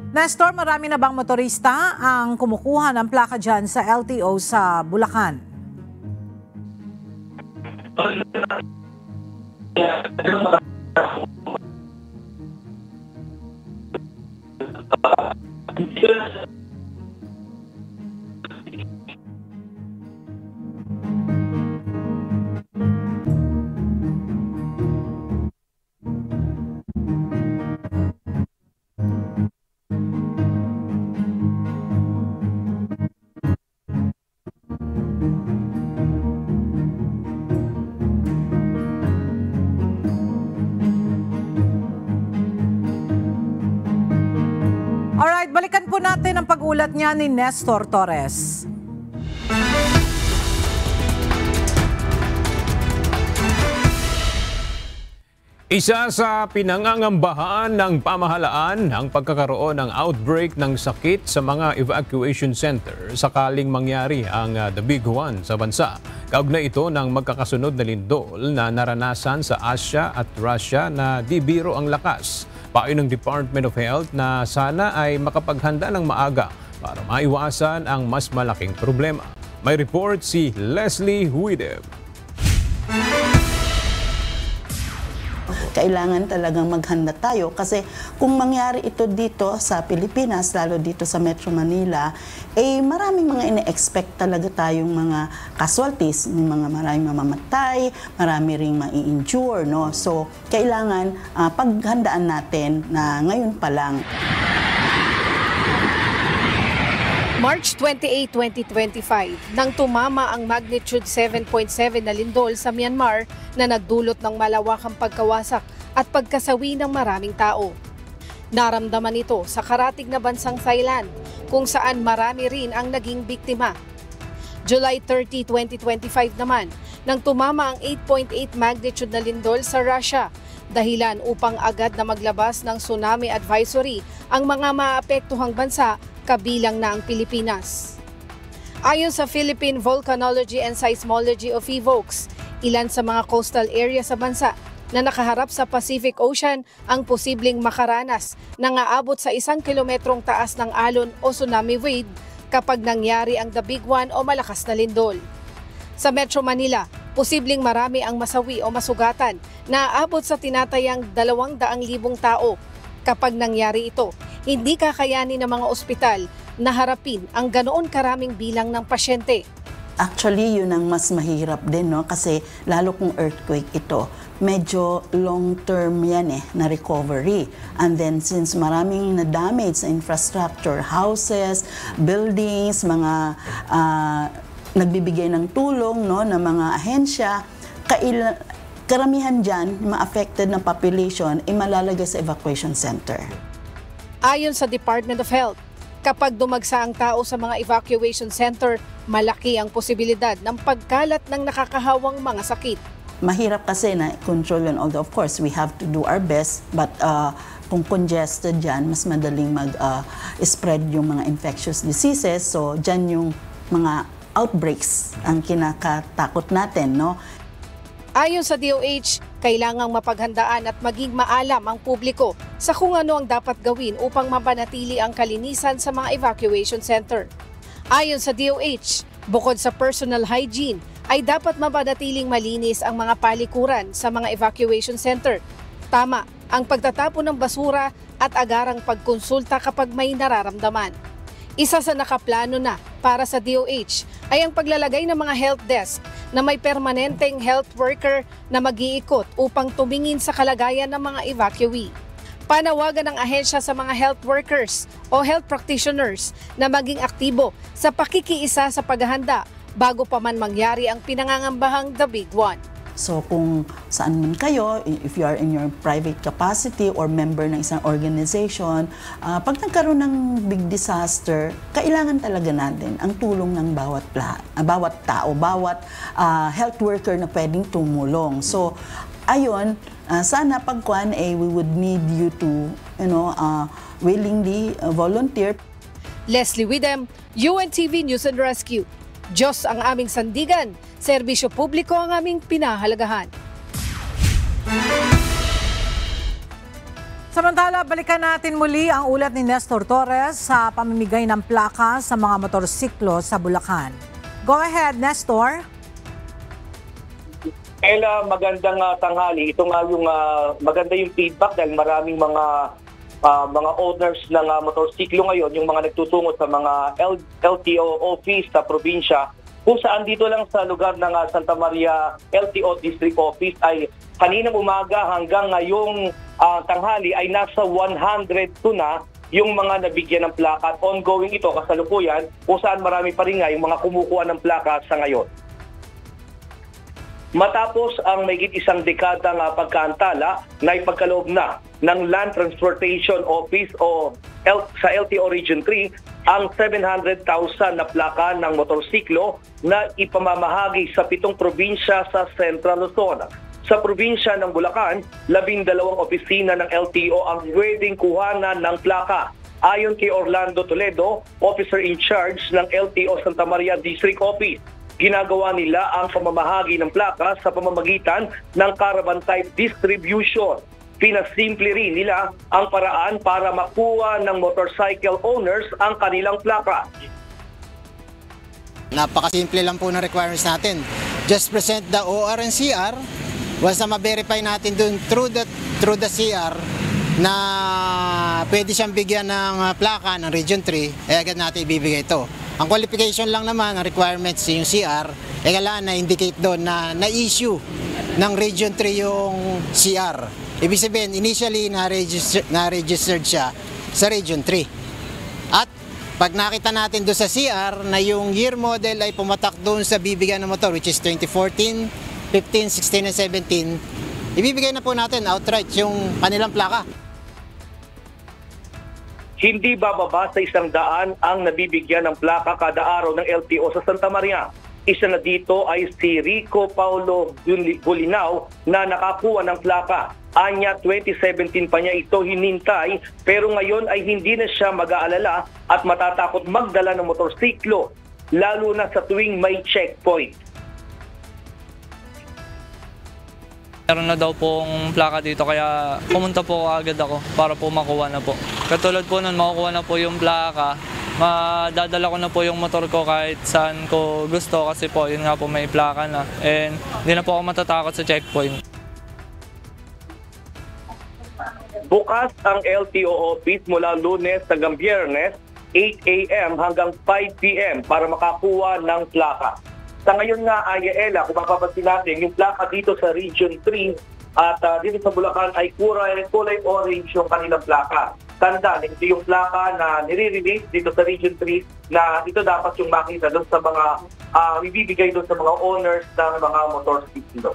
Nestor, marami na bang motorista ang kumukuha ng plaka dyan sa LTO sa Bulacan? Alright, balikan po natin ang pag-ulat niya ni Nestor Torres. Isa sa pinangangambahan ng pamahalaan ang pagkakaroon ng outbreak ng sakit sa mga evacuation center sakaling mangyari ang The Big One sa bansa. Kaugnay ito ng magkakasunod na lindol na naranasan sa Asia at Russia na di biro ang lakas. Payo ng Department of Health na sana ay makapaghanda ng maaga para maiwasan ang mas malaking problema. May report si Leslie Huideb. Kailangan talagang maghanda tayo kasi kung mangyari ito dito sa Pilipinas, lalo dito sa Metro Manila, maraming mga ine-expect talaga tayong mga casualties, maraming mamamatay, marami ring mai-injure, no? So, kailangan paghandaan natin na ngayon pa lang. March 28, 2025, nang tumama ang magnitude 7.7 na lindol sa Myanmar na nagdulot ng malawakang pagkawasak at pagkasawi ng maraming tao. Naramdaman ito sa karatig na bansang Thailand, kung saan marami rin ang naging biktima. July 30, 2025 naman, nang tumama ang 8.8 magnitude na lindol sa Russia, dahilan upang agad na maglabas ng tsunami advisory ang mga maapektuhang bansa, kabilang na ang Pilipinas. Ayon sa Philippine Volcanology and Seismology of PHIVOLCS, ilan sa mga coastal area sa bansa na nakaharap sa Pacific Ocean ang posibleng makaranas ng aabot sa 1 kilometrong taas ng alon o tsunami wave kapag nangyari ang The Big One o malakas na lindol. Sa Metro Manila, posibleng marami ang masawi o masugatan na aabot sa tinatayang 200,000 tao. Kapag nangyari ito, hindi kakayanin ng mga ospital na harapin ang ganoon karaming bilang ng pasyente. Actually, yun ang mas mahirap din, no? Kasi lalo kung earthquake ito, medyo long-term yan na recovery. And then since maraming na-damage sa infrastructure, houses, buildings, mga nagbibigay ng tulong, no, na mga ahensya, karamihan dyan, ma-affected na population, malalagay sa evacuation center. Ayon sa Department of Health, kapag dumagsa ang tao sa mga evacuation center, malaki ang posibilidad ng pagkalat ng nakakahawang mga sakit. Mahirap kasi na control yun, although of course we have to do our best, but kung congested dyan, mas madaling mag-spread yung mga infectious diseases. So dyan yung mga outbreaks ang kinakatakot natin, no? Ayon sa DOH, kailangang mapaghandaan at maging maalam ang publiko sa kung ano ang dapat gawin upang mapanatili ang kalinisan sa mga evacuation center. Ayon sa DOH, bukod sa personal hygiene, ay dapat mapanatiling malinis ang mga palikuran sa mga evacuation center. Tama ang pagtatapon ng basura at agarang pagkonsulta kapag may nararamdaman. Isa sa nakaplano na para sa DOH ay ang paglalagay ng mga health desk na may permanenteng health worker na mag-iikot upang tumingin sa kalagayan ng mga evacuee. Panawagan ng ahensya sa mga health workers o health practitioners na maging aktibo sa pakikiisa sa paghahanda bago pa man mangyari ang pinangangambahang The Big One. So kung saan man kayo, if you are in your private capacity or member ng isang organization, pag nagkaroon ng big disaster, kailangan talaga natin ang tulong ng bawat tao, bawat health worker na pwedeng tumulong. So ayon, sana pagkuan we would need you to willingly volunteer. Leslie Widem, UNTV News and Rescue. Diyos ang aming sandigan, serbisyo publiko ang aming pinahalagahan. Samantala, balikan natin muli ang ulat ni Nestor Torres sa pamimigay ng plaka sa mga motorsiklo sa Bulacan. Go ahead, Nestor. Ella, magandang tanghali. Ito nga yung maganda yung feedback dahil maraming mga owners ng motorsiklo ngayon, yung mga nagtutungo sa mga LTO office sa probinsya, kung saan dito lang sa lugar ng Santa Maria LTO District Office ay kaninang umaga hanggang ngayong tanghali ay nasa 102 na yung mga nabigyan ng plaka at ongoing ito kasalukuyan kung saan marami pa rin nga yung mga kumukuha ng plaka sa ngayon. Matapos ang mahigit isang dekada ng pagkaantala na ipagkaloob na ng Land Transportation Office o sa LTO Region 3 ang 700,000 na plaka ng motorsiklo na ipamamahagi sa 7 probinsya sa Central Luzon. Sa probinsya ng Bulacan, 12 opisina ng LTO ang pwedeng kuhanan ng plaka. Ayon kay Orlando Toledo, Officer in Charge ng LTO Santa Maria District Office, ginagawa nila ang pamamahagi ng plaka sa pamamagitan ng caravan type distribution. Pinasimple rin nila ang paraan para makuha ng motorcycle owners ang kanilang plaka. Napakasimple lang po ng requirements natin. Just present the OR and CR. Once na ma-verify natin dun through the CR na pwede siyang bigyan ng plaka ng Region 3, agad natin ibibigay ito. Ang qualification lang naman, ang requirements yung CR, kailangan na-indicate doon na na-issue ng Region 3 yung CR. Ibig sabihin, initially na-registered siya sa Region 3. At pag nakita natin doon sa CR na yung year model ay pumatak doon sa bibigyan ng motor, which is 2014, 15, 16, and 17, ibibigay na po natin outright yung kanilang plaka. Hindi bababa sa 100 ang nabibigyan ng plaka kada araw ng LTO sa Santa Maria. Isa na dito ay si Rico Paulo Bulinaw na nakakuha ng plaka. Anya 2017 pa niya ito hinintay pero ngayon ay hindi na siya mag-aalala at matatakot magdala ng motorsiklo lalo na sa tuwing may checkpoint. Meron na daw pong plaka dito kaya pumunta po agad ako para po makuha na po. Katulad po nun, makukuha na po yung plaka, madadala ko na po yung motor ko kahit saan ko gusto kasi po yun nga po may plaka na. And hindi na po ako matatakot sa checkpoint. Bukas ang LTO office mula Lunes hanggang Biyernes, 8 a.m. hanggang 5 p.m. para makakuha ng plaka. Sa ngayon nga, Ella, kung mapapansin natin, yung plaka dito sa Region 3 at dito sa Bulacan ay kulay orange yung kanilang plaka. Tandaan, ito yung plaka na nire-release dito sa Region 3 na ito dapat yung makita doon sa mga, ibibigay doon sa mga owners ng mga motorsiklo.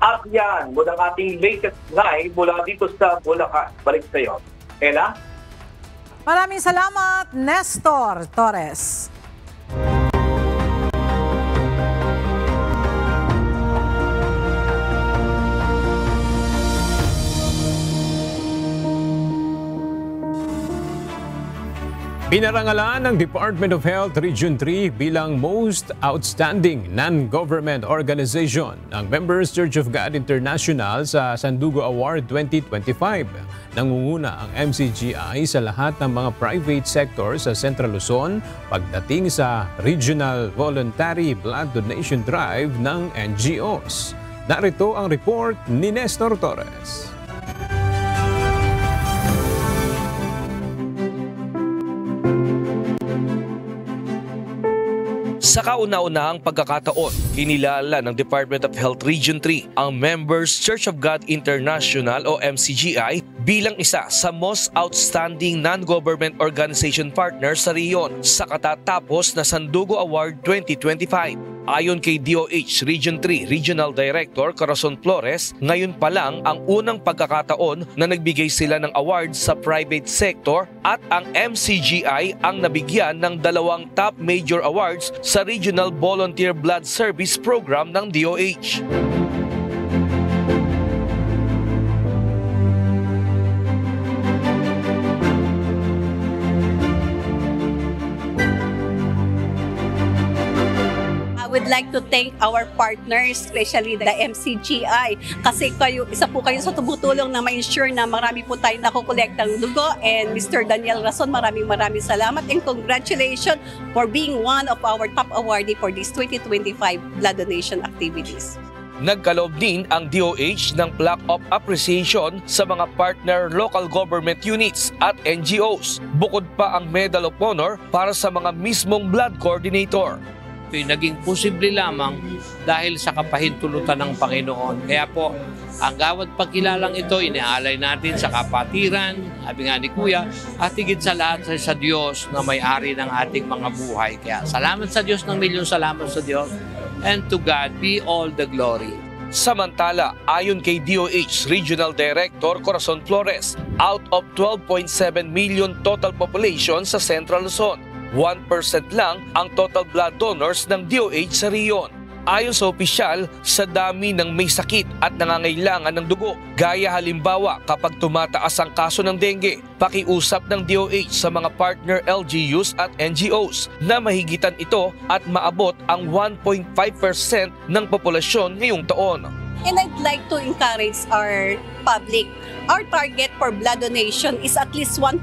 At yan, mula ang ating latest live mula dito sa Bulacan. Balik sa iyo. Ella? Maraming salamat, Nestor Torres. Pinarangalan ng Department of Health Region 3 bilang Most Outstanding Non-Government Organization ang Members Church of God International sa Sandugo Award 2025. Nangunguna ang MCGI sa lahat ng mga private sector sa Central Luzon pagdating sa Regional Voluntary Blood Donation Drive ng NGOs. Narito ang report ni Nestor Torres. Sa kauna-unahang pagkakataon, kinilala ng Department of Health Region 3 ang Members Church of God International o MCGI bilang isa sa most outstanding non-government organization partner sa rehiyon sa katatapos na Sandugo Award 2025. Ayon kay DOH Region 3 Regional Director Corazon Flores, ngayon pa lang ang unang pagkakataon na nagbigay sila ng award sa private sector at ang MCGI ang nabigyan ng 2 top major awards sa Regional Volunteer Blood Service Program ng DOH. Would like to thank our partners, especially the MCGI, kasi isa po kayo sa tumutulong na ma-ensure na marami po tayong nakukolektang dugo. And Mr. Daniel Rason, maraming salamat and congratulations for being one of our top awardee for this 2025 blood donation activities. Nagkaloob din ang DOH ng plaque of appreciation sa mga partner local government units at NGOs. Bukod pa ang Medal of Honor para sa mga mismong blood coordinator. Ito'y naging posible lamang dahil sa kapahintulutan ng Panginoon. Kaya po, ang gawat pagkilalang ito, iniaalay natin sa kapatiran, sabi nga ni Kuya, at higit sa lahat sa Diyos na may-ari ng ating mga buhay. Kaya salamat sa Diyos ng milyon, salamat sa Diyos, and to God be all the glory. Samantala, ayon kay DOH Regional Director Corazon Flores, out of 12.7 million total population sa Central Luzon, 1% lang ang total blood donors ng DOH sa riyon. Ayon sa opisyal, sa dami ng may sakit at nangangailangan ng dugo, gaya halimbawa kapag tumataas ang kaso ng dengue, pakiusap ng DOH sa mga partner LGUs at NGOs na mahigitan ito at maabot ang 1.5% ng populasyon ngayong taon. And I'd like to encourage our public. Our target for blood donation is at least 1%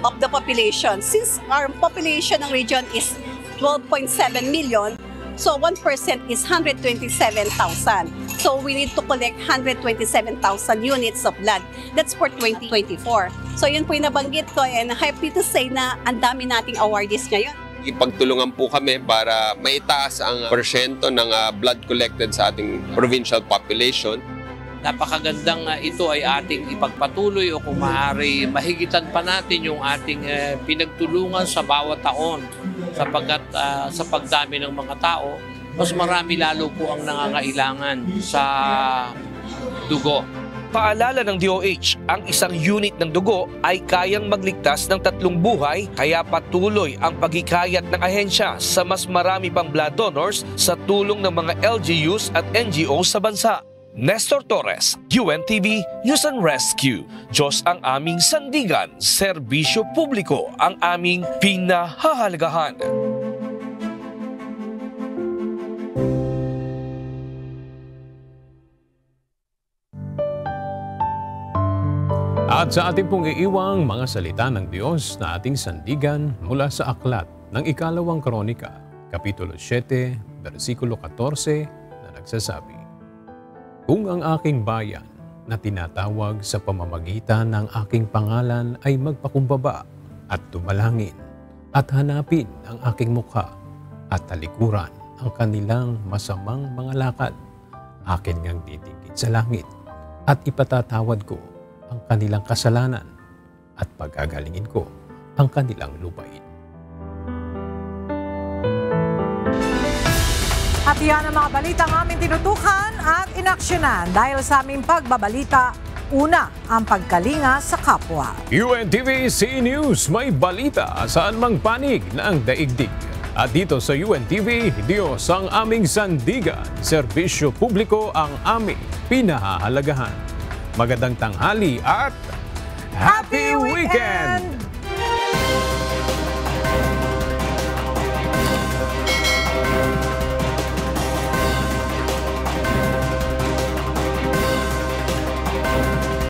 of the population. Since our population ng region is 12.7 million, so 1% is 127,000. So we need to collect 127,000 units of blood. That's for 2024. So yun po yung nabanggit ko, and happy to say na ang dami nating awardees ngayon. Ipagtulungan po kami para maitaas ang porsyento ng blood collected sa ating provincial population. Napakagandang ito ay ating ipagpatuloy o kung maaari mahigitan pa natin yung ating pinagtulungan sa bawat taon sapagkat sa pagdami ng mga tao, mas marami lalo po ang nangangailangan sa dugo. Paalala ng DOH, ang isang unit ng dugo ay kayang magligtas ng 3 buhay, kaya patuloy ang paghikayat ng ahensya sa mas marami pang blood donors sa tulong ng mga LGUs at NGOs sa bansa. Nestor Torres, UNTV News and Rescue. Diyos ang aming sandigan, serbisyo publiko ang aming pinahahalagahan. At sa ating pong iiwang mga salita ng Diyos na ating sandigan mula sa aklat ng Ikalawang Kronika, Kapitulo 7, versikulo 14 na nagsasabi, "Kung ang aking bayan na tinatawag sa pamamagitan ng aking pangalan ay magpakumbaba at tumalangin at hanapin ang aking mukha at talikuran ang kanilang masamang mga lakad, akin ngang titingin sa langit at ipatatawad ko ang kanilang kasalanan at pagagalingin ko ang kanilang lupain." At yan ang mga balitang aming tinutukan at inaksyonan dahil sa aming pagbabalita, una ang pagkalinga sa kapwa. UNTV C News, may balita saan mang panig ng daigdig. At dito sa UNTV, Diyos ang aming sandigan, serbisyo publiko ang aming pinahahalagahan. Magandang tanghali at Happy Weekend!